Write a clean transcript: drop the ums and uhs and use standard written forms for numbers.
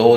2